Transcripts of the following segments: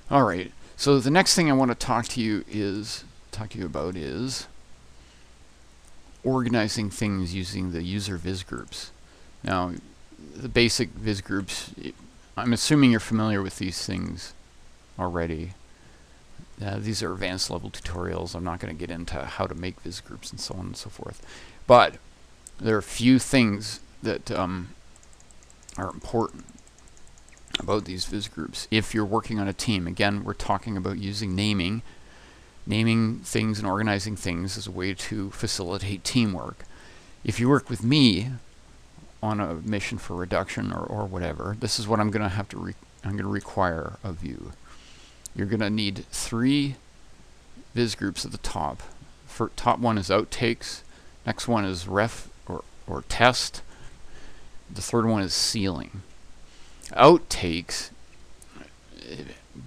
All right. So the next thing I want to talk to you about is organizing things using the user viz groups. Now, the basic viz groups, I'm assuming you're familiar with these things already. These are advanced level tutorials. I'm not going to get into how to make viz groups and so on and so forth. But there are a few things that are important about these viz groups. If you're working on a team, again, we're talking about using naming things and organizing things as a way to facilitate teamwork. If you work with me on a mission for reduction or whatever, this is what I'm going to require of you. You're going to need 3 viz groups at the top. Top one is outtakes. Next one is ref or test. The third one is ceiling. Outtakes,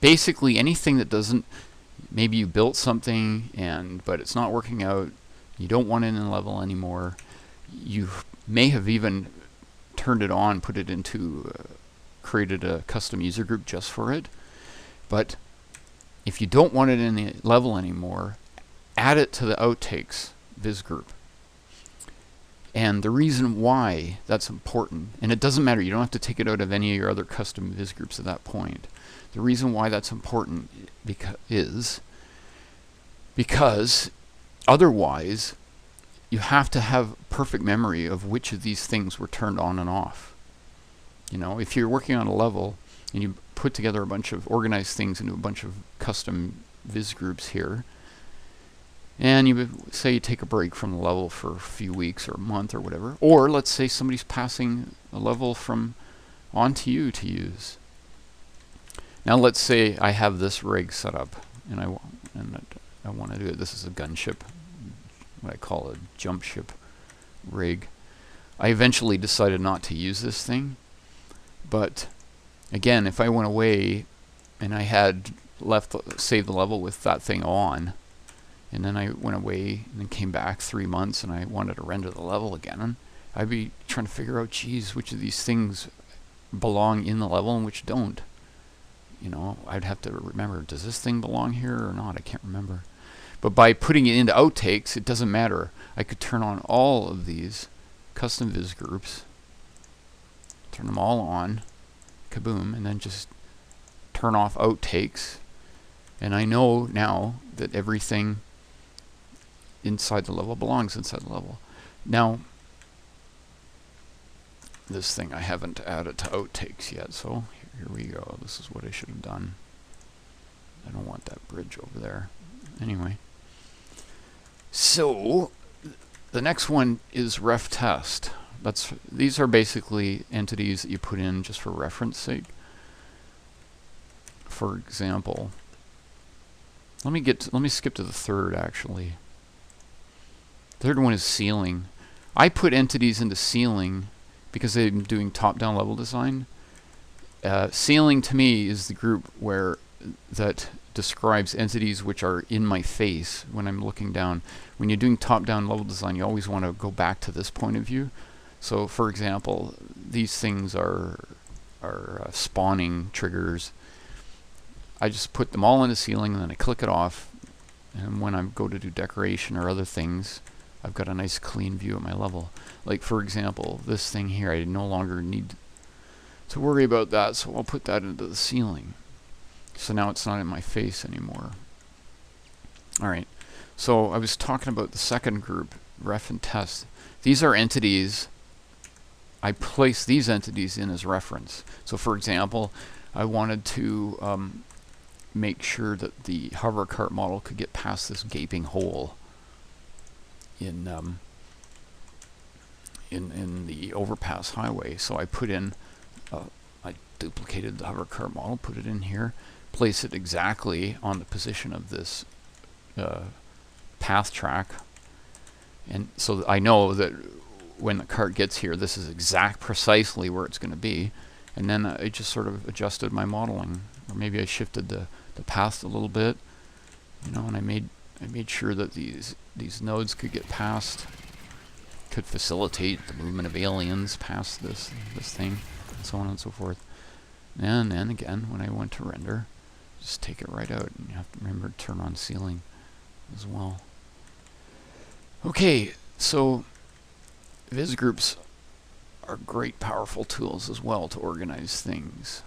basically anything that doesn't, maybe you built something but it's not working out, you don't want it in level anymore, you may have even turned it on, put it into, created a custom user group just for it, but if you don't want it in the level anymore, add it to the outtakes viz group. And the reason why that's important, and it doesn't matter, you don't have to take it out of any of your other custom viz groups at that point. The reason why that's important is because otherwise you have to have perfect memory of which of these things were turned on and off. You know, if you're working on a level and you put together a bunch of organized things into a bunch of custom viz groups here, and you say you take a break from the level for a few weeks or a month or whatever, or let's say somebody's passing a level from on to you to use. Now let's say I have this rig set up and I want to do it. This is a gunship, what I call a jump ship rig. I eventually decided not to use this thing, but again, if I went away and I had saved the level with that thing on, and then I went away and then came back 3 months and I wanted to render the level again, I'd be trying to figure out, geez, which of these things belong in the level and which don't. You know, I'd have to remember, does this thing belong here or not? I can't remember. But by putting it into outtakes, it doesn't matter. I could turn on all of these custom viz groups, turn them all on, kaboom, and then just turn off outtakes. And I know now that everything inside the level belongs inside the level. Now, this thing I haven't added to outtakes yet, so here we go. This is what I should have done. I don't want that bridge over there. Anyway, so the next one is ref test. These are basically entities that you put in just for reference sake. For example, let me skip to the third actually. Third one is ceiling. I put entities into ceiling because I'm doing top-down level design. Ceiling to me is the group that describes entities which are in my face when I'm looking down. When you're doing top-down level design, you always want to go back to this point of view. So, for example, these things are spawning triggers. I just put them all in the ceiling and then I click it off. And when I go to do decoration or other things, I've got a nice clean view of my level. Like, for example, this thing here, I no longer need to worry about that, so I'll put that into the ceiling. So now it's not in my face anymore. Alright, so I was talking about the second group, ref and test. These are entities. I place these entities in as reference. So for example, I wanted to make sure that the hover cart model could get past this gaping hole in the overpass highway. So I put in, I duplicated the hover cart model, put it in here, place it exactly on the position of this path track, and so that I know that when the cart gets here, this is precisely where it's going to be. And then I just sort of adjusted my modeling, or maybe I shifted the path a little bit, you know, and I made sure that these nodes could get past, could facilitate the movement of aliens past this thing, and so on and so forth. And then again, when I went to render, just take it right out, and you have to remember to turn on ceiling as well. Okay, so viz groups are great, powerful tools as well to organize things.